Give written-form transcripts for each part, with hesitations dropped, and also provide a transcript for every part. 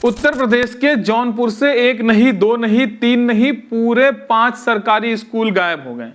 उत्तर प्रदेश के जौनपुर से एक नहीं, दो नहीं, तीन नहीं, पूरे 5 सरकारी स्कूल गायब हो गए।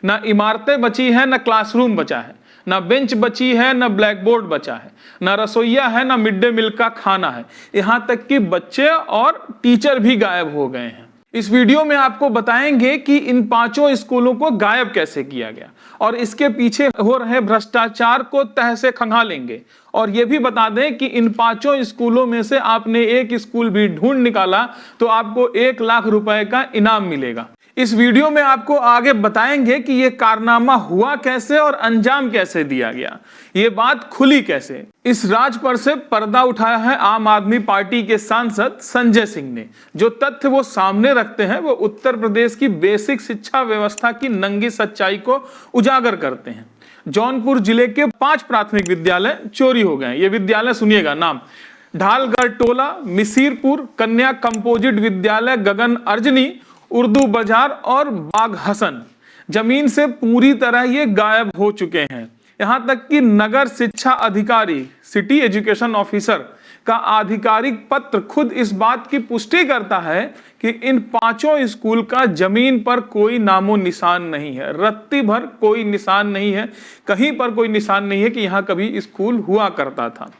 ना इमारतें बची हैं, ना क्लासरूम बचा है, ना बेंच बची है, ना ब्लैक बोर्ड बचा है, ना रसोईया है, ना मिड डे मील का खाना है। यहां तक कि बच्चे और टीचर भी गायब हो गए हैं। इस वीडियो में आपको बताएंगे कि इन 5 स्कूलों को गायब कैसे किया गया और इसके पीछे हो रहे भ्रष्टाचार को तह से खंगालेंगे। और यह भी बता दें कि इन 5 स्कूलों में से आपने एक स्कूल भी ढूंढ निकाला तो आपको 1 लाख रुपए का इनाम मिलेगा। इस वीडियो में आपको आगे बताएंगे कि यह कारनामा हुआ कैसे और अंजाम कैसे दिया गया, ये बात खुली कैसे। इस राज पर से पर्दा उठाया है आम आदमी पार्टी के सांसद संजय सिंह ने। जो तथ्य वो सामने रखते हैं वो उत्तर प्रदेश की बेसिक शिक्षा व्यवस्था की नंगी सच्चाई को उजागर करते हैं। जौनपुर जिले के 5 प्राथमिक विद्यालय चोरी हो गए। ये विद्यालय सुनिएगा नाम: ढालगढ़ टोला, मिसिरपुर कन्या कंपोजिट विद्यालय, गगन अर्जनी, उर्दू बाजार और बाग हसन। जमीन से पूरी तरह ये गायब हो चुके हैं। यहां तक कि नगर शिक्षा अधिकारी, सिटी एजुकेशन ऑफिसर का आधिकारिक पत्र खुद इस बात की पुष्टि करता है कि इन 5 स्कूल का जमीन पर कोई नामो निशान नहीं है, रत्ती भर कोई निशान नहीं है, कहीं पर कोई निशान नहीं है कि यहाँ कभी स्कूल हुआ करता था।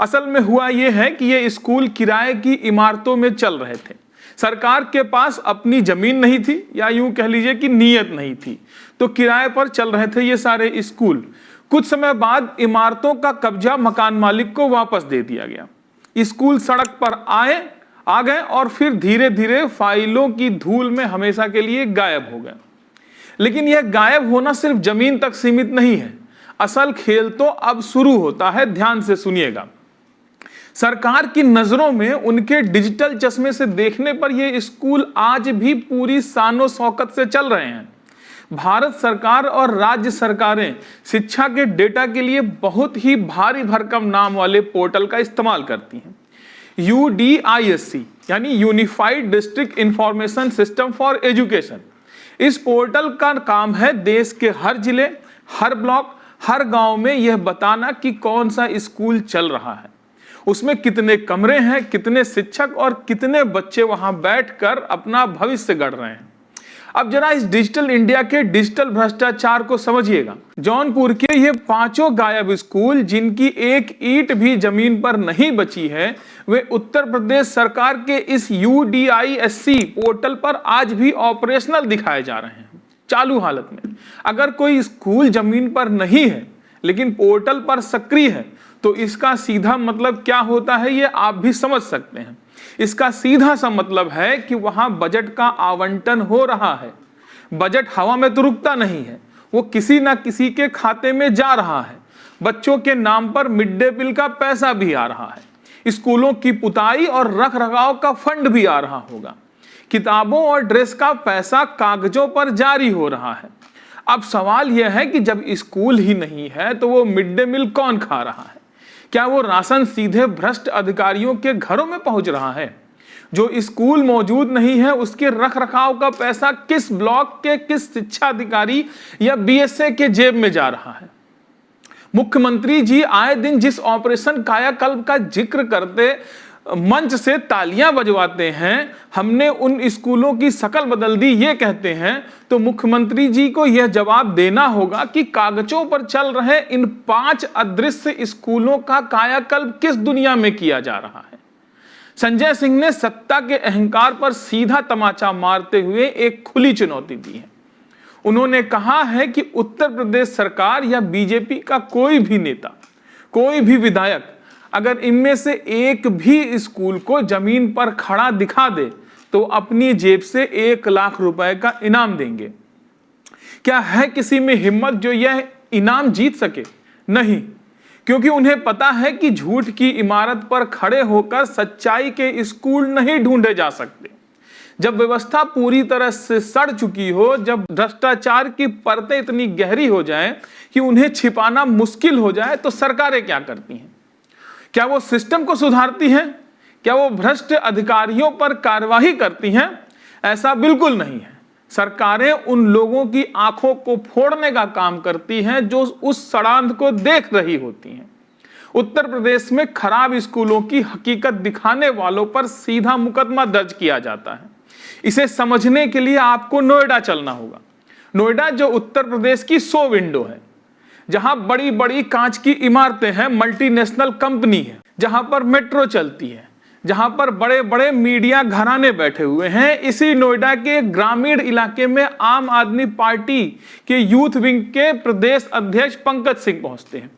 असल में हुआ यह है कि ये स्कूल किराए की इमारतों में चल रहे थे। सरकार के पास अपनी जमीन नहीं थी, या यूं कह लीजिए कि नीयत नहीं थी, तो किराए पर चल रहे थे ये सारे स्कूल। कुछ समय बाद इमारतों का कब्जा मकान मालिक को वापस दे दिया गया। स्कूल सड़क पर आ गए और फिर धीरे धीरे फाइलों की धूल में हमेशा के लिए गायब हो गए। लेकिन यह गायब होना सिर्फ जमीन तक सीमित नहीं है। असल खेल तो अब शुरू होता है। ध्यान से सुनिएगा। सरकार की नजरों में उनके डिजिटल चश्मे से देखने पर ये स्कूल आज भी पूरी शानो शौकत से चल रहे हैं। भारत सरकार और राज्य सरकारें शिक्षा के डेटा के लिए बहुत ही भारी भरकम नाम वाले पोर्टल का इस्तेमाल करती हैं। UDISC यानी unified district information system for education. इस पोर्टल का काम है देश के हर जिले, हर ब्लॉक, हर गांव में यह बताना कि कौन सा स्कूल चल रहा है, उसमें कितने कमरे हैं, कितने शिक्षक और कितने बच्चे वहां बैठकर अपना भविष्य गढ़ रहे हैं। अब जरा इस डिजिटल इंडिया के डिजिटल भ्रष्टाचार को समझिएगा। जौनपुर के ये 5 गायब स्कूल जिनकी एक ईंट भी जमीन पर नहीं बची है, वे उत्तर प्रदेश सरकार के इस UDISC पोर्टल पर आज भी ऑपरेशनल दिखाए जा रहे हैं, चालू हालत में। अगर कोई स्कूल जमीन पर नहीं है लेकिन पोर्टल पर सक्रिय है तो इसका सीधा मतलब क्या होता है ये आप भी समझ सकते हैं। इसका सीधा सा मतलब है कि वहां बजट का आवंटन हो रहा है। बजट हवा में तो रुकता नहीं है, वो किसी ना किसी के खाते में जा रहा है। बच्चों के नाम पर मिड डे मील का पैसा भी आ रहा है, स्कूलों की पुताई और रख रखाव का फंड भी आ रहा होगा, किताबों और ड्रेस का पैसा कागजों पर जारी हो रहा है। अब सवाल यह है कि जब स्कूल ही नहीं है तो वो मिड डे मील कौन खा रहा है? क्या वो राशन सीधे भ्रष्ट अधिकारियों के घरों में पहुंच रहा है? जो स्कूल मौजूद नहीं है उसके रख रखाव का पैसा किस ब्लॉक के किस शिक्षा अधिकारी या BSA के जेब में जा रहा है? मुख्यमंत्री जी आए दिन जिस ऑपरेशन कायाकल्प का जिक्र करते मंच से तालियां बजवाते हैं, हमने उन स्कूलों की शक्ल बदल दी ये कहते हैं, तो मुख्यमंत्री जी को यह जवाब देना होगा कि कागजों पर चल रहे इन 5 अदृश्य स्कूलों का कायाकल्प किस दुनिया में किया जा रहा है। संजय सिंह ने सत्ता के अहंकार पर सीधा तमाचा मारते हुए एक खुली चुनौती दी है। उन्होंने कहा है कि उत्तर प्रदेश सरकार या बीजेपी का कोई भी नेता, कोई भी विधायक अगर इनमें से एक भी स्कूल को जमीन पर खड़ा दिखा दे तो अपनी जेब से 1 लाख रुपए का इनाम देंगे। क्या है किसी में हिम्मत जो यह इनाम जीत सके? नहीं, क्योंकि उन्हें पता है कि झूठ की इमारत पर खड़े होकर सच्चाई के स्कूल नहीं ढूंढे जा सकते। जब व्यवस्था पूरी तरह से सड़ चुकी हो, जब भ्रष्टाचार की परतें इतनी गहरी हो जाएं कि उन्हें छिपाना मुश्किल हो जाए, तो सरकारें क्या करती हैं? क्या वो सिस्टम को सुधारती हैं? क्या वो भ्रष्ट अधिकारियों पर कार्रवाई करती हैं? ऐसा बिल्कुल नहीं है। सरकारें उन लोगों की आंखों को फोड़ने का काम करती हैं जो उस षड्यंत्र को देख रही होती हैं। उत्तर प्रदेश में खराब स्कूलों की हकीकत दिखाने वालों पर सीधा मुकदमा दर्ज किया जाता है। इसे समझने के लिए आपको नोएडा चलना होगा। नोएडा जो उत्तर प्रदेश की 100 विंडो है, जहां बड़ी बड़ी कांच की इमारतें हैं, मल्टीनेशनल कंपनी है, जहां पर मेट्रो चलती है, जहां पर बड़े बड़े मीडिया घराने बैठे हुए हैं। इसी नोएडा के ग्रामीण इलाके में आम आदमी पार्टी के यूथ विंग के प्रदेश अध्यक्ष पंकज सिंह पहुंचते हैं।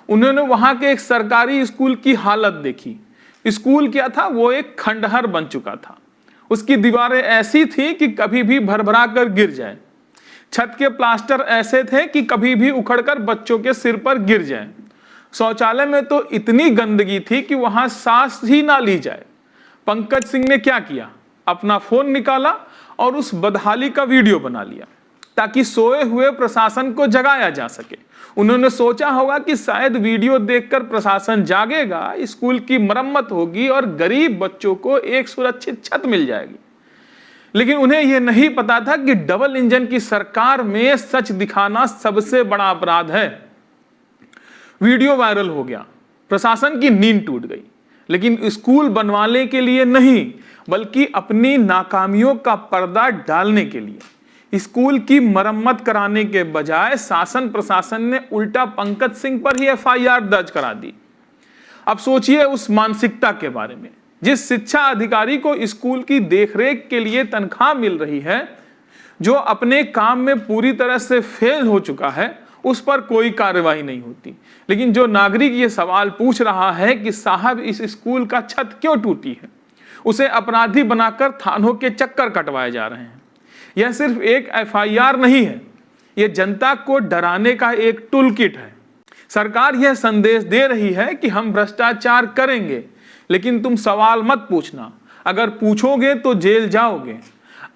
उन्होंने वहां के एक सरकारी स्कूल की हालत देखी। स्कूल क्या था, वो एक खंडहर बन चुका था। उसकी दीवारें ऐसी थी कि कभी भी भरभरा कर गिर जाए। छत के प्लास्टर ऐसे थे कि कभी भी उखड़कर बच्चों के सिर पर गिर जाए। शौचालय में तो इतनी गंदगी थी कि वहां सांस ही ना ली जाए। पंकज सिंह ने क्या किया, अपना फोन निकाला और उस बदहाली का वीडियो बना लिया ताकि सोए हुए प्रशासन को जगाया जा सके। उन्होंने सोचा होगा कि शायद वीडियो देखकर प्रशासन जागेगा, स्कूल की मरम्मत होगी और गरीब बच्चों को एक सुरक्षित छत मिल जाएगी। लेकिन उन्हें यह नहीं पता था कि डबल इंजन की सरकार में सच दिखाना सबसे बड़ा अपराध है। वीडियो वायरल हो गया, प्रशासन की नींद टूट गई, लेकिन स्कूल बनवाने के लिए नहीं, बल्कि अपनी नाकामियों का पर्दा डालने के लिए स्कूल की मरम्मत कराने के बजाय शासन प्रशासन ने उल्टा पंकज सिंह पर ही एफआईआर दर्ज करा दी। अब सोचिए उस मानसिकता के बारे में, जिस शिक्षा अधिकारी को स्कूल की देखरेख के लिए तनख्वाह मिल रही है, जो अपने काम में पूरी तरह से फेल हो चुका है, उस पर कोई कार्रवाई नहीं होती। लेकिन जो नागरिक ये सवाल पूछ रहा है कि साहब इस स्कूल का छत क्यों टूटी है, उसे अपराधी बनाकर थानों के चक्कर कटवाए जा रहे हैं। यह सिर्फ एक एफआईआर नहीं है, यह जनता को डराने का एक टूल किट है। सरकार यह संदेश दे रही है कि हम भ्रष्टाचार करेंगे, लेकिन तुम सवाल मत पूछना, अगर पूछोगे तो जेल जाओगे।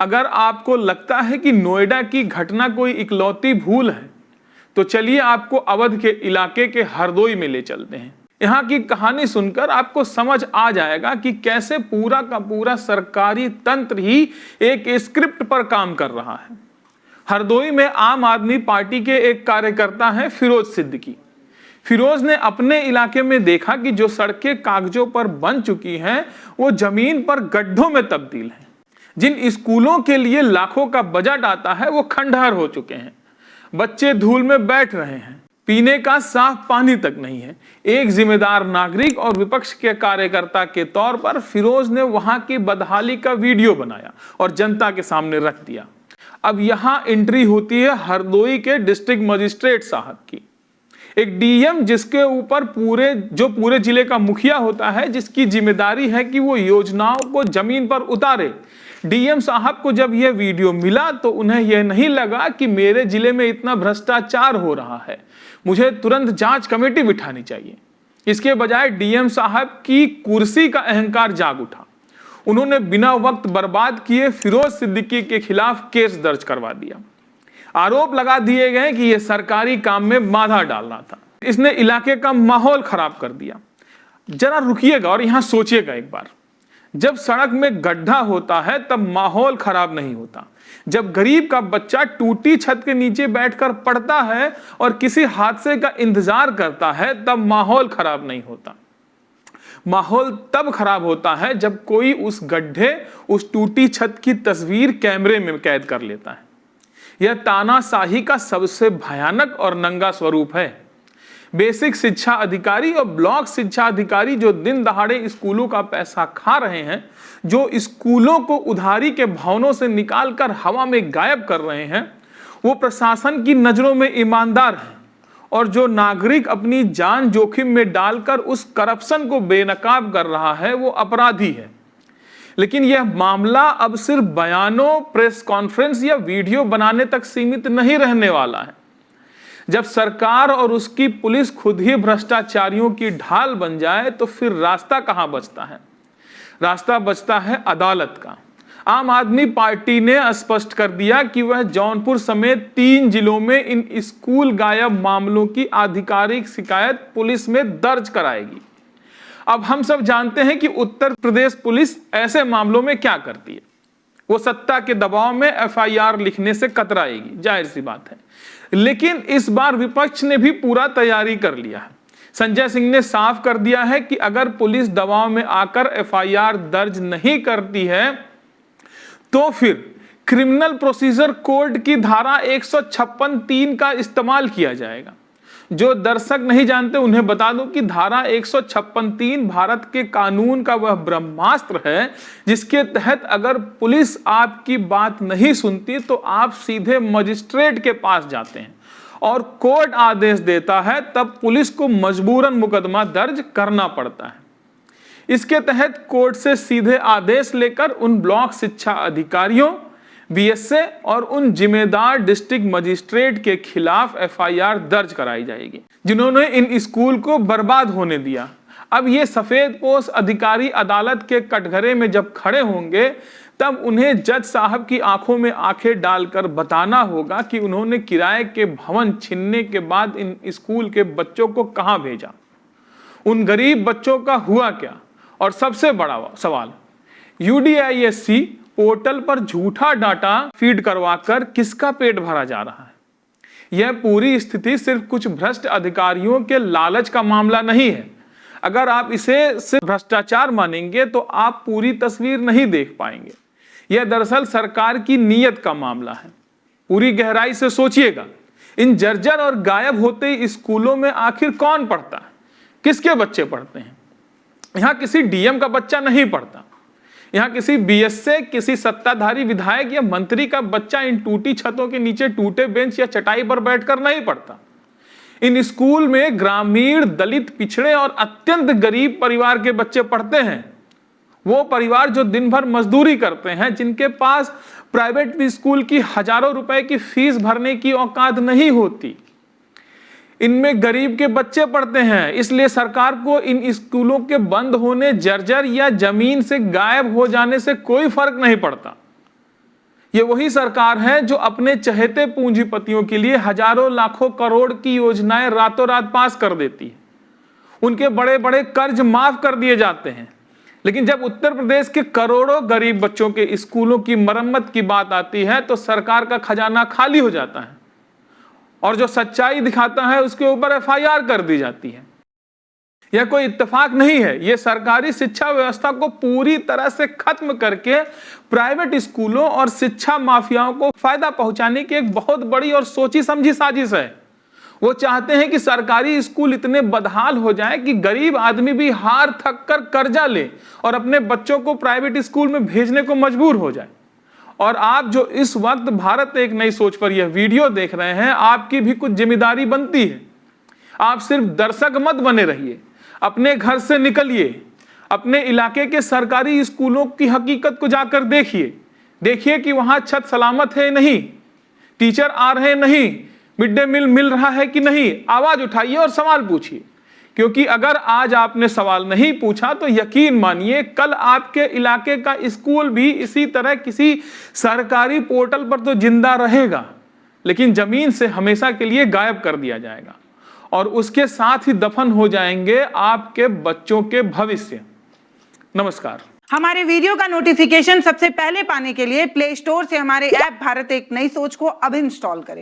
अगर आपको लगता है कि नोएडा की घटना कोई इकलौती भूल है, तो चलिए आपको अवध के इलाके के हरदोई में ले चलते हैं। यहाँ की कहानी सुनकर आपको समझ आ जाएगा कि कैसे पूरा का पूरा सरकारी तंत्र ही एक स्क्रिप्ट पर काम कर रहा है। हरदोई में आम आदमी पार्टी के एक कार्यकर्ता हैं फिरोज सिद्दीकी। फिरोज ने अपने इलाके में देखा कि जो सड़कें कागजों पर बन चुकी हैं, वो जमीन पर गड्ढों में तब्दील हैं। जिन स्कूलों के लिए लाखों का बजट आता है, वो खंडहर हो चुके हैं। बच्चे धूल में बैठ रहे हैं, पीने का साफ पानी तक नहीं है। एक जिम्मेदार नागरिक और विपक्ष के कार्यकर्ता के तौर पर फिरोज ने वहां की बदहाली का वीडियो बनाया और जनता के सामने रख दिया। अब यहां एंट्री होती है हरदोई के डिस्ट्रिक्ट मजिस्ट्रेट साहब की। एक डीएम जिसके ऊपर पूरे जिले का मुखिया होता है, जिसकी जिम्मेदारी है कि वो योजनाओं को जमीन पर उतारे। डीएम साहब को जब यह वीडियो मिला तो उन्हें यह नहीं लगा कि मेरे जिले में इतना भ्रष्टाचार हो रहा है, मुझे तुरंत जांच कमेटी बिठानी चाहिए। इसके बजाय डीएम साहब की कुर्सी का अहंकार जाग उठा। उन्होंने बिना वक्त बर्बाद किए फिरोज सिद्दीकी के खिलाफ केस दर्ज करवा दिया। आरोप लगा दिए गए कि यह सरकारी काम में बाधा डाल रहा था, इसने इलाके का माहौल खराब कर दिया। जरा रुकिएगा और यहां सोचिएगा एक बार, जब सड़क में गड्ढा होता है तब माहौल खराब नहीं होता। जब गरीब का बच्चा टूटी छत के नीचे बैठकर पढ़ता है और किसी हादसे का इंतजार करता है, तब माहौल खराब नहीं होता। माहौल तब खराब होता है जब कोई उस गड्ढे, उस टूटी छत की तस्वीर कैमरे में कैद कर लेता है। यह तानाशाही का सबसे भयानक और नंगा स्वरूप है। बेसिक शिक्षा अधिकारी और ब्लॉक शिक्षा अधिकारी जो दिन दहाड़े स्कूलों का पैसा खा रहे हैं, जो स्कूलों को उधारी के भवनों से निकालकर हवा में गायब कर रहे हैं, वो प्रशासन की नजरों में ईमानदार हैं। और जो नागरिक अपनी जान जोखिम में डालकर उस करप्शन को बेनकाब कर रहा है, वो अपराधी है। लेकिन यह मामला अब सिर्फ बयानों, प्रेस कॉन्फ्रेंस या वीडियो बनाने तक सीमित नहीं रहने वाला है। जब सरकार और उसकी पुलिस खुद ही भ्रष्टाचारियों की ढाल बन जाए तो फिर रास्ता कहां बचता है? रास्ता बचता है अदालत का। आम आदमी पार्टी ने स्पष्ट कर दिया कि वह जौनपुर समेत 3 जिलों में इन स्कूल गायब मामलों की आधिकारिक शिकायत पुलिस में दर्ज कराएगी। अब हम सब जानते हैं कि उत्तर प्रदेश पुलिस ऐसे मामलों में क्या करती है। वो सत्ता के दबाव में एफआईआर लिखने से कतराएगी, जाहिर सी बात है। लेकिन इस बार विपक्ष ने भी पूरा तैयारी कर लिया है। संजय सिंह ने साफ कर दिया है कि अगर पुलिस दबाव में आकर एफआईआर दर्ज नहीं करती है तो फिर क्रिमिनल प्रोसीजर कोड की धारा 156(3) का इस्तेमाल किया जाएगा। जो दर्शक नहीं जानते उन्हें बता दूं कि धारा 156(3) भारत के कानून का वह ब्रह्मास्त्र है जिसके तहत अगर पुलिस आपकी बात नहीं सुनती तो आप सीधे मजिस्ट्रेट के पास जाते हैं और कोर्ट आदेश देता है, तब पुलिस को मजबूरन मुकदमा दर्ज करना पड़ता है। इसके तहत कोर्ट से सीधे आदेश लेकर उन ब्लॉक शिक्षा अधिकारियों, बीएसए और उन जिम्मेदार डिस्ट्रिक्ट मजिस्ट्रेट के खिलाफ एफआईआर दर्ज कराई जाएगी जिन्होंने इन स्कूल को बर्बाद होने दिया। अब ये सफेदपोश अधिकारी अदालत के कटघरे में जब खड़े होंगे तब उन्हें जज साहब की आंखों में आंखें डालकर बताना होगा कि उन्होंने किराए के भवन छीनने के बाद इन स्कूल के बच्चों को कहां भेजा, उन गरीब बच्चों का हुआ क्या, और सबसे बड़ा सवाल, यूडीआईएससी पोर्टल पर झूठा डाटा फीड करवाकर किसका पेट भरा जा रहा है। यह पूरी स्थिति सिर्फ कुछ भ्रष्ट अधिकारियों के लालच का मामला नहीं है। अगर आप इसे सिर्फ भ्रष्टाचार मानेंगे तो आप पूरी तस्वीर नहीं देख पाएंगे। यह दरअसल सरकार की नीयत का मामला है। पूरी गहराई से सोचिएगा, इन जर्जर और गायब होते स्कूलों में आखिर कौन पढ़ता है, किसके बच्चे पढ़ते हैं। यहां किसी डीएम का बच्चा नहीं पढ़ता, यहां किसी बीएसए, किसी सत्ताधारी विधायक या मंत्री का बच्चा इन टूटी छतों के नीचे टूटे बेंच या चटाई पर बैठकर नहीं पढ़ता। इन स्कूल में ग्रामीण, दलित, पिछड़े और अत्यंत गरीब परिवार के बच्चे पढ़ते हैं। वो परिवार जो दिन भर मजदूरी करते हैं, जिनके पास प्राइवेट स्कूल की हजारों रुपए की फीस भरने की औकात नहीं होती। इनमें गरीब के बच्चे पढ़ते हैं। इसलिए सरकार को इन स्कूलों के बंद होने, जर्जर या जमीन से गायब हो जाने से कोई फर्क नहीं पड़ता। ये वही सरकार है जो अपने चहेते पूंजीपतियों के लिए हजारों लाखों करोड़ की योजनाएं रातों रात पास कर देती है। उनके बड़े बड़े कर्ज माफ कर दिए जाते हैं। लेकिन जब उत्तर प्रदेश के करोड़ों गरीब बच्चों के स्कूलों की मरम्मत की बात आती है तो सरकार का खजाना खाली हो जाता है और जो सच्चाई दिखाता है उसके ऊपर एफआईआर कर दी जाती है। यह कोई इत्तेफाक नहीं है। यह सरकारी शिक्षा व्यवस्था को पूरी तरह से खत्म करके प्राइवेट स्कूलों और शिक्षा माफियाओं को फायदा पहुंचाने की एक बहुत बड़ी और सोची समझी साजिश है। वो चाहते हैं कि सरकारी स्कूल इतने बदहाल हो जाएं कि गरीब आदमी भी हार थक कर कर्जा ले और अपने बच्चों को प्राइवेट स्कूल में भेजने को मजबूर हो जाए। और आप जो इस वक्त भारत एक नई सोच पर यह वीडियो देख रहे हैं, आपकी भी कुछ जिम्मेदारी बनती है। आप सिर्फ दर्शक मत बने रहिए, अपने घर से निकलिए, अपने इलाके के सरकारी स्कूलों की हकीकत को जाकर देखिए कि वहां छत सलामत है नहीं, टीचर आ रहे नहीं, मिड डे मील मिल रहा है कि नहीं। आवाज उठाइए और सवाल पूछिए, क्योंकि अगर आज आपने सवाल नहीं पूछा तो यकीन मानिए कल आपके इलाके का स्कूल भी इसी तरह किसी सरकारी पोर्टल पर तो जिंदा रहेगा, लेकिन जमीन से हमेशा के लिए गायब कर दिया जाएगा और उसके साथ ही दफन हो जाएंगे आपके बच्चों के भविष्य। नमस्कार। हमारे वीडियो का नोटिफिकेशन सबसे पहले पाने के लिए प्ले स्टोर से हमारे ऐप भारत एक नई सोच को अब इंस्टॉल करें।